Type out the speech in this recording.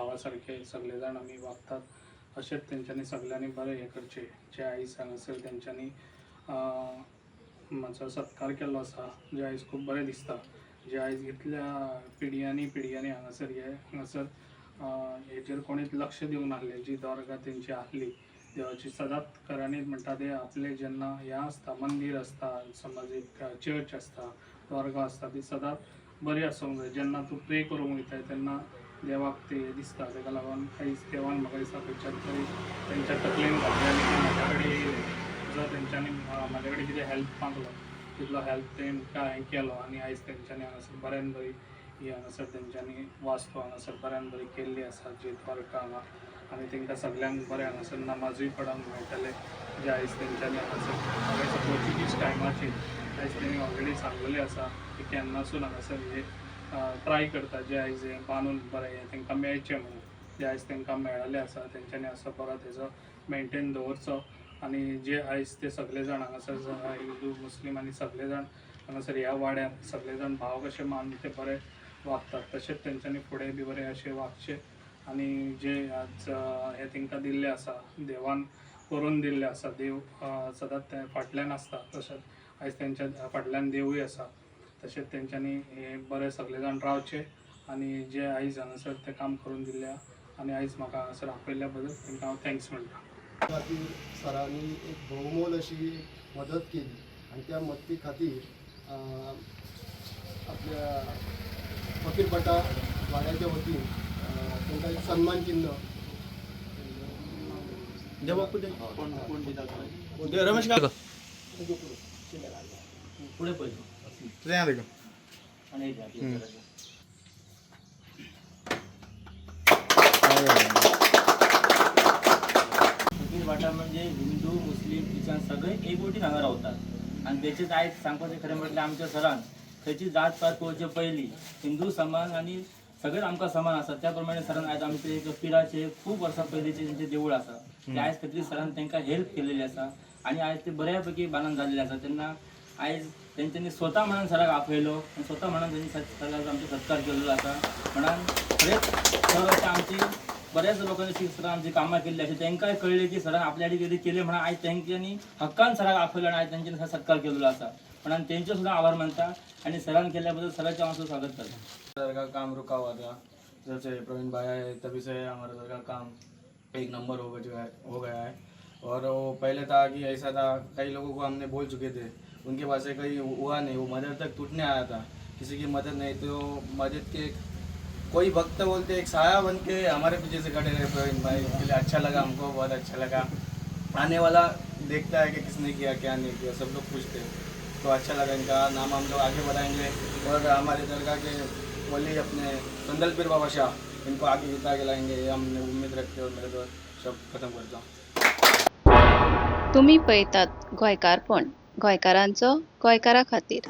भावासारखे सगळे जाण आमी वागतात. अशेंच तेंच्यांनी सगळ्यांनी बरें हें करचें. जे आयज हांगासर तेंच्यांनी म्हजो सत्कार केल्लो आसा, जे आयज खूब बरें दिसता. जे आयज इतल्या पिढयांनी हांगासर हेचेर कोणीच लक्ष दिवंक नासलें. जी दर्गा तेंची आसली देवाची, सदांच घरांनी म्हणटा ते आपले जेन्ना हें आसता, मंदीर आसता, समज एक चर्च आसता, दर्गा आसता, ती सदांच बरी आसूंक जाय. जेन्ना तूं प्रे करूंक वयता तेन्ना देवाक ते दिसता. ताका लागून आयज देवान म्हाका दिसता खंयच्याच तरी तेंच्या तकलेन घातलें आनी म्हाज्या कडेन येयलें. जर तेंच्यांनी म्हाजे कडेन कितें हेल्प मागलो तितलो हेल्प तेंकां हांवें केलो आनी आयज तेंच्यांनी हांगासर बऱ्यान बरी ही हांगासर तेंच्यांनी वास्तू हांगासर बऱ्यान बरी केल्ली आसा जी द्वारका हांगा. आनी तेंकां सगळ्यांक बरें हांगासर नमाजूय पडोंक मेळटलें. जे आयज तेंच्यांनी हांगासर पोर्चुगीज टायमाचेर आयज तेणी ऑलरेडी सांगलेलें आसा की केन्नासून हांगासर हे ट्राय करता जे आयज हें बांदून बरें हें तेंकां मेळचें म्हणून. जे आयज तेंकां मेळ्ळलें आसा तेंच्यांनी असो बरो तेजो मेंटेन दवरचो. आनी जे आयज ते सगळे जाण हांगासर हिंदू मुस्लीम आनी सगळे जाण हांगासर ह्या वाड्यार सगळे जाण भाव कशे मानून ते बरे वागतात. तशेंच तेंच्यांनी फुडें बी बरें अशें वागचें. आनी जे आज हें तेंकां दिल्लें आसा, देवान करून दिल्लें आसा, देव सदांच ते फाटल्यान आसता, तशेंच आयज तेंच्या फाटल्यान देवूय आसा. तशेंच तेंच्यांनी हें बरें सगळे जाण रावचे. आनी जे आयज हांगासर तें काम करून दिल्लें आनी आयज म्हाका हांगासर आपयल्ल्या बद्दल तेंकां हांव थँक्स म्हणटा. खातीर सरांनी एक भोवमोल अशी मदत केली आणि त्या मदती खातीर आपल्या फकीर भटा वाड्याच्या वतीन तांकां एक सन्मान चिन्ह रमेश का पुढे वाटा म्हणजे हिंदू मुस्लिम ख्रिश्चन सगळे एकवटीन हांगा रावतात. आणि तेचेच आयज सांगपाचें खरें म्हटल्यार आमच्या सरान खंयची जात पात पळोवचे पयलीं हिंदू समान आनी सगळेच आमकां समान आसात. त्या प्रमाणे सरान आयज आमचे एक पिराचे खूब वर्सां पयलींचे तेंचें देवूळ आसा ते आयज खातीर सरान तांकां हेल्प केलेली आसा आनी आयज ते बऱ्या पैकी बांदून जाल्लेले आसा. तेन्ना आयज तेंच्यांनी स्वता म्हणून सराक आपयलो आनी स्वता म्हणून तेंनी सराक आमचो सत्कार केल्लो आसा. म्हणून खरेंच सर अशें आमची बऱ्याच लोकांनी सरान आमची कामां केल्ली अशी तांकांय कळले की सरान आपल्या कितें केलें म्हणून आयज तेंच्यांनी हक्कान सराक आपयलो आनी आयज तेंच्यांनी सत्कार केल्लो आसा. म्हणून तेंचे सुद्दां आभार मानता आनी सरान केल्या बद्दल सराचें हांव स्वागत करता. सर का काम रुका हुआ था, जैसे प्रवीण भाई आए तभी से हमारा सर का काम एक नंबर हो गया है। और वो पहले था कि ऐसा था, कई लोगों को हमने बोल चुके थे, उनके पास से कहीं हुआ नहीं, वो मदद तक टूटने आया था, किसी की मदद नहीं, तो मदद के कोई भक्त बोलते एक साया बन के हमारे पीछे से खड़े रहे प्रवीण भाई के लिए। अच्छा लगा हमको, बहुत अच्छा लगा। आने वाला देखता है कि किसने किया क्या नहीं किया, सब लोग पूछते हैं, तो अच्छा लगा। इनका नाम हम लोग आगे बढ़ाएंगे और हमारे दरगाह के वली अपने संदल पीर बाबा शाह इनको आगे जिता के लाएंगे, ये हमने उम्मीद रखते हैं। और मेरे तो सब खत्म करता हूँ। तुम्ही पळयतात गोंयकारपण, गोंयकारांचो गोंयकारा खातीर।